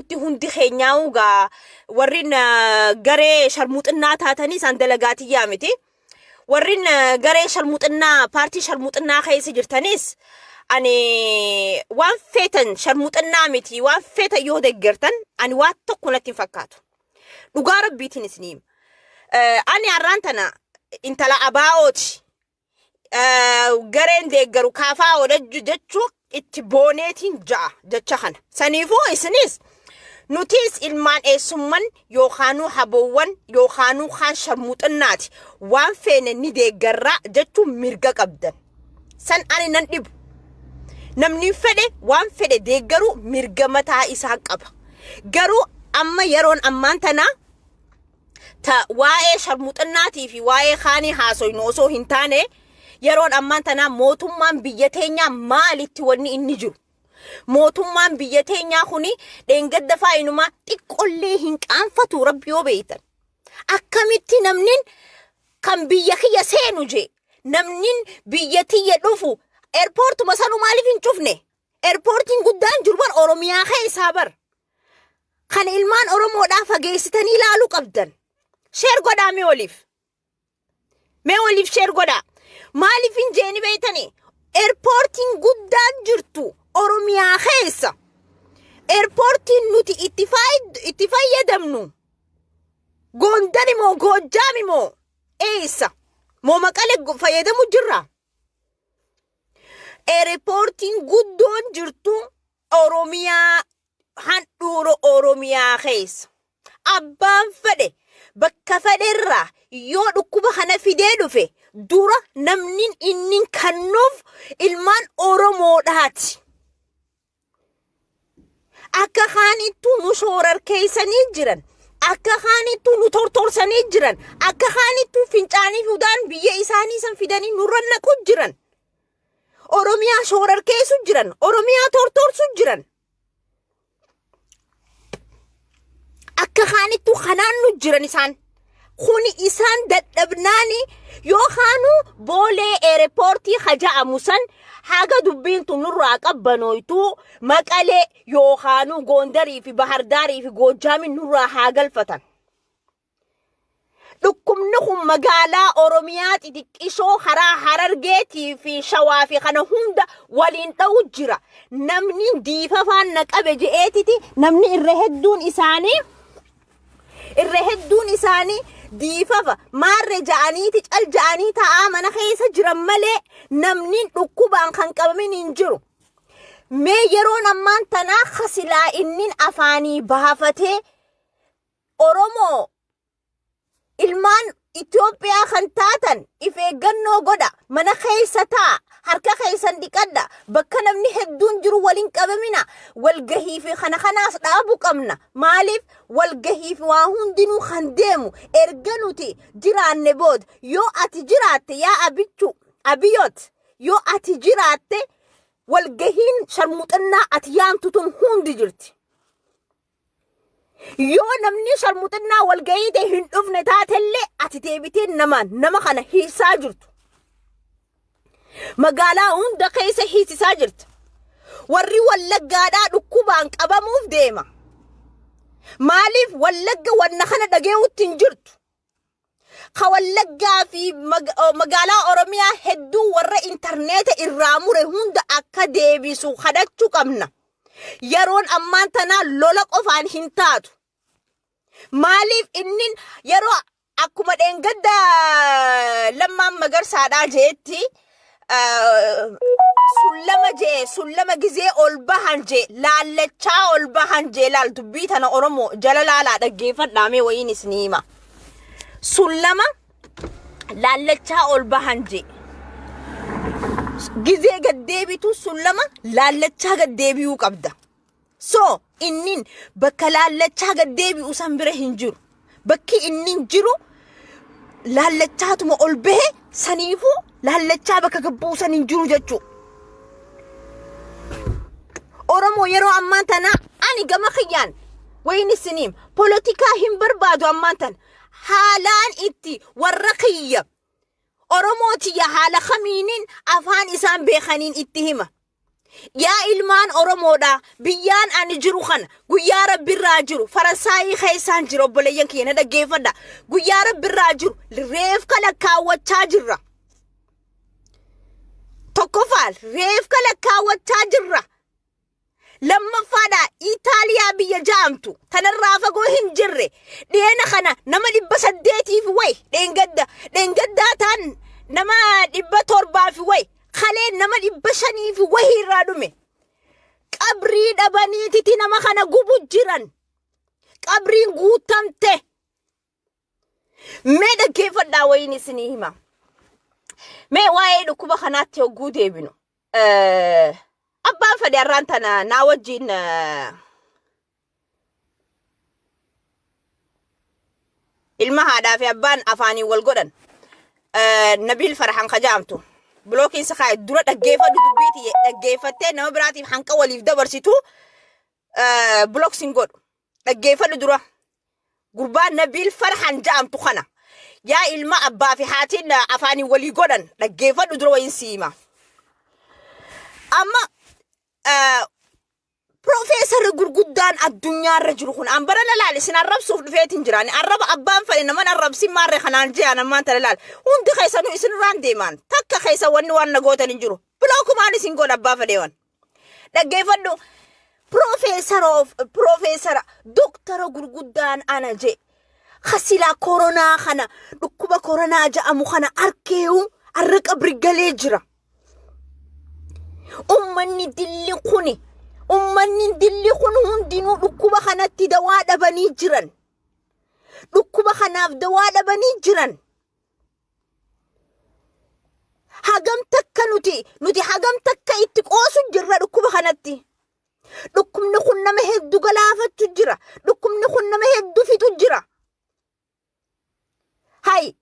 akkamitti hundi keenyaa'uugaa warrin garee sharmuuxinnaa taatanii san dalagaatiyyaa miti. Warrin garee sharmuuxinnaa paartii sharmuuxinnaa keessa jirtanis ani waan feetan sharmuuxinnaa miti waan feetan yoo deeggartan ani waan tokko natti fakkaatu. Dhugaa rabbiitiin isiniim. Ani har'aan tana intala abaa'ooti. Gareen deeggaru kaafaa odajju jechuun itti booneetiin ja'a jecha kana. Saniifuu isinis nutis ilmaan eessumman yookaanuu haboowwan yookaanuu kaan sharmuuxinnaati waan feene ni deeggarraa jechuun mirga qabdan. San ani nan dhibu. Namni fedhe waan fedhe deeggaru mirga mataa isaa qaba. Garuu amma yeroon ammaan tanaa ta waa'ee sharmuuxinnaatii fi waa'ee kaanii haasoynu osoo hin taane yeroon ammaan tanaa mootummaan biyya teenyaa maalitti wanni inni jiru. Mootummaan biyya teenyaa kuni dheengadda faayinumaa xiqqollee hin qaanfatu rabbi yoo beeytan. Akkamitti namnin kan biyya kiyya seenu jee namnin biyya tiyya dhufu airportuma sanu maaliif hin cufne? Airportiin guddaan jiru bar Oromiyaa keessaa bar. Kan ilmaan Oromoodhaa fageessitanii ilaaluu qabdan. Sheer godhaa mee waliif. Mee waliif sheer godhaa. Maaliif hin jeeni beeytanii? Airportiin guddaan jirtu Oromiyaa keessa. Airportiin nuti itti fayyadamnu. Gondari moo Goojjaami moo eessa? Moo Maqalee fayyadamu jirra? Airportiin guddoon jirtu Oromiyaa handhuura Oromiyaa keessa. Abbaan fedhe bakka fedherraa yoo dhukkuba kana fidee dhufe dura namnin inni kannuuf ilmaan Oromoodhaati. Akka kaanittuu nu shoorarkeessanii jiran. Akka kaanittuu nu tortorsanii jiran. Akka kaanittuu fincaanii fudaan biyya isaanii san fidanii nurra naqu jiran. Oromiyaa shoorarkeessu jiran. Oromiyaa tortorsu jiran. Akka kaanittuu kanaan nu jiran isaan. Kuni isaan dadhabnaani yookaanu boolee airportii haja'amu san haga dubbiin tunurraa qabbanoytuu Maqalee yookaanu Gondarii fi Bahardaarii fi Goojjaami nurraa haa galfatan. Dhukkubni kun magaalaa Oromiyaa xixiqqishoo karaa Harargeetii fi Shawaa fi kana hunda waliin dha'u jira. Namni diifafaan na qabe je'eetiti namni irra hedduun isaanii diifafa maarre ja'aniiti cal ja'anii ta'aa mana keessa jiran malee namni dhukkubaan kan qabamin hin jiru. Mee yeroon ammaan tanaa khasilaa innin afaanii baafatee Oromoo ilmaan Itoophiyaa kan taatan if eeggannoo godha mana keessa taa harka keessan dhiqadha bakka namni hedduun jiru waliin qabamina walgahii fi kanaas dhaabu qabna. Maaliif walgahii fi waa hundinuu kan deemu erga nuti jiraanne booda yoo ati jiraatte yaa abiyyot yoo ati jiraatte walgahiin sharmuuxinnaa ati yaamtutun hundi jirti. Yoo namni sharmuuxinnaa walgahii ta'e hin dhufne taatellee ati deebitee nama kana hiisaa jirtu. Magaalaa hunda keessa hiisisaa jirti. Warri Wallaggaadhaa dhukkubaan qabamuuf deema. Maaliif Wallagga wanna kana dhageewutti hin jirtu? Ka Wallaggaa fi magaalaa Oromiyaa hedduu warra intarneeta irraa mure hunda akka deebisu kadhachuu qabna. Yeroon ammaan tanaa lola qofaan hin taatu. Maaliif inni yeroo akkuma dheengadda Lammaan Magarsaadhaa jeetti sullama gizee ol bahan jee laallachaa ol bahan jee laal dubbii tana Oromoo jala laalaa dhaggeeffadhaamee wayiin isniima. Sullama laallachaa ol bahan jee gizee gaddeebitu sullama laallachaa gaddeebiyuu qabda. So innin bakka laallachaa gaddeebi'u san bira hin jiru. Bakki innin jiru laallachaatuma ol bahe saniifuu laallachaa bakka gabbuu san hin jiru jechuu. Oromoo yeroo ammaan tana ani gama kiyyaan wayin isiniim politikaa hin barbaadu ammaan tana haalaan itti warra kiyya Oromooti ya haala khamiinin afaan isaan beekaniin itti hima. yaa ilmaan oromoodha biyyaan ani jiru kana guyyaa rabbirraa jiru faransaayii keessaan jiru obboleeyyan kiyya dhaggeeffadha guyyaa rabbirraa jiru reef kala kaawwachaa jirra tokkoffaa reef kala kaawwachaa jirra lammaffaadha Itaaliyaa biyya jaamtu tanarraa fagoo hin jirre dheena kana nama 800 fi way dheengaddaa taan nama 700 fi way khalee nama 500 fi way irraa dhume qabrii dhabaniititi nama kana gubu jiran qabriin guutamte mee dhaggeeffadhaa wayin isinii hima mee waa'ee dhukkuba kanaatti hogguu deebinu abbaan fadhi arraan tana naa wajjin ilma haadhaa fi abbaan afaanii wal godhan Nabil Farhan kajaamtu blookiin sakaa dura dhaggeeffadhu dubbiiti dhaggeeffattee nama biraatiif hanqa waliif dabarsitu blookiin godhu dhaggeeffadhu dura gurbaan Nabil Farhan jaamtu kana yaa ilma abbaa fi haatiin afaanii walii godhan dhaggeeffadhu dura wayin siima amma Professor gurguddaan addunyaarra jiru kun ambara lalaal isin arrabsuuf dhufeetiin jirani arraba abbaan fadhi naman arrabsin maarre kanaan je'an ammaan talalaal hundi keessanuu isin irraan deeman takka keessa wanni waan nagootan hin jiru bilookumaan isin godha abbaa fadheewan dhaggeeffadhu Professor Dr. gurguddaan ana je khasila koronaa kana dhukkuba koronaa ja'amu kana arkeewu arra qabri galee jira ummanni dilli kun hundinuu dhukkuba kanatti dawaa dhabanii jiran dhukkuba kanaaf dawaa dhabanii jiran hagam takka nuti hagam takka itti qoosu jirra dhukkuba kanatti dhukkubni kun nama hedduu galaafachu jira dhukkubni kun nama hedduu fixu jira hay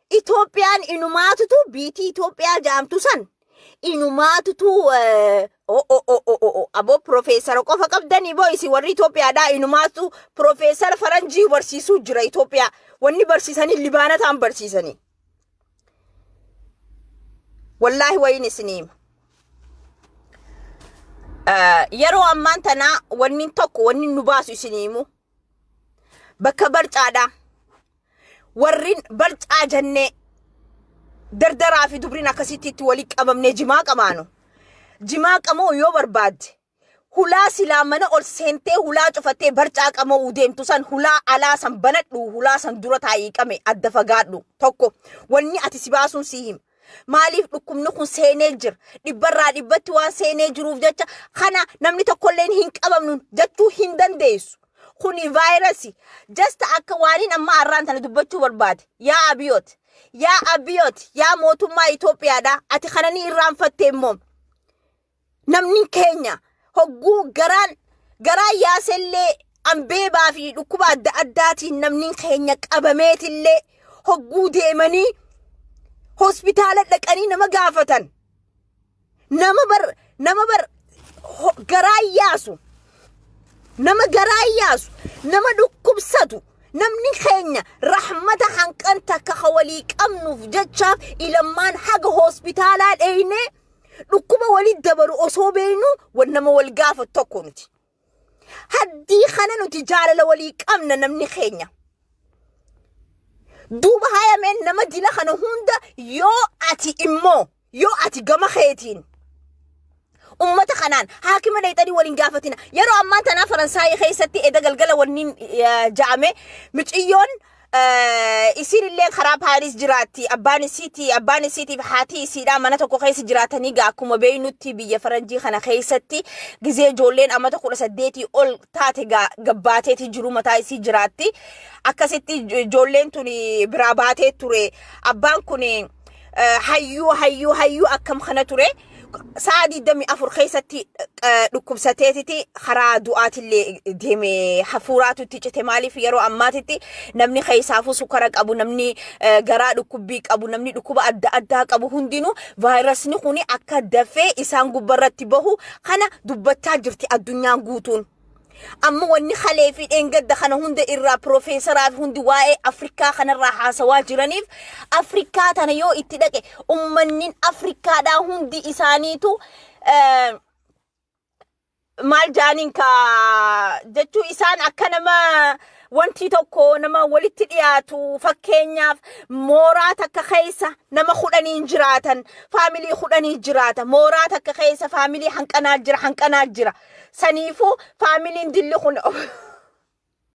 Itoophiyaan inumaatutu biitii Itoophiyaa jaamtu san inumaatutu abo Professor qofa qabdanii boysi warri Itoophiyaa dha inumaatu Professor faranjii barsiisuu jira Itoophiyaa wanni barsiisanii libaana taan barsiisanii wallahi wayin isiniim yeroo ammaan tana wanni tokko wanni nu baasu isiniimu bakka barcaadha warrin barcaa jannee dardaraa fi dubrin akkasitti wali qabamne jimaa qamaanu jimaa qamoo yoo barbaadde hulaa silaa mana ol seentee hulaa cufattee barcaa qamoo deemtu san hulaa alaa san banadhu hulaa san dura taa'ii qame adda fagaadhu tokko wanni ati si baasuun si hima maaliif dhukkubni kun seenee jira dhibbarraa dhibbatti waan seenee jiruuf jecha kana namni tokkolleen hin qabamnu jechuu hin dandeessu kuni vaayirasii just akka waaniin amma arraan tana dubbachuu barbaade yaa abiyot yaa mootummaa Itoophiyaadha ati kanani irraanfattee immoo namni keenya hogguu garaa yaasellee ambeebaa fi dhukkuba adda addaatiin namni keenya qabameetillee hogguu deemanii hospitaala dhaqanii nama gaafatan nama bar garaa yaasu nama dhukkubsatu namni keenya rahmata hanqanta ka khawali qabnuuf jechaaf ilammaan haga hospitaalaa dheyne dhukkuba wali dabaru osoo beenu wannama wal gaafa tokko nuti haddii kana nuti jaalala wali qabna namni keenya duuba hayameen nama dila kana hunda yoo ati gama keetiin ummata kanaan haakima daytanii waliin gaafatina yeroo ammaan tana faransaayii keessatti eda galgala wannin jaame miciyyoon isinillee karaa Paaris jiraatti abbaan isiitiif haati isiidha mana tokko keessa jiraatanii gaa akkuma beeynutti biyya faranjii kana keessatti gizee ijoolleen amata 18 ol taate gabbaateeti jiru mataa isii jiraatti akkasitti ijoolleen tuni biraa baatee ture abbaan kun hayyuu akkam kana ture saadi dami afur keessatti dhukkubsateetiti karaa du'aatillee deeme hafuuraatutti cite maaliif yeroo ammaatitti namni keessaafu sukara qabu namni garaa dhukkubbii qabu namni dhukkuba adda addaa qabu hundinuu vaayirasni kuni akka dafee isaan gubbarratti bahu kana dubbachaa jirti addunyaan guutuun amma wanni khalee fi dhengadda kana hunda irraa profeesaraaf hundi waa'ee Afrikaa kanarraa haasawaa jiraniif Afrikaa tana yoo itti dhaqe ummannin Afrikaadhaa hundi isaaniitu maal jaaniin ka jechuu isaan akka nama wanti tokko nama walitti dhiyaatu fakkeenyaaf mooraa takka keessa nama kudhaniin jiraatan faamilii kudhanii jiraata mooraa takka keessa faamilii hanqanaa jira saniifuu faamiliin dilli kun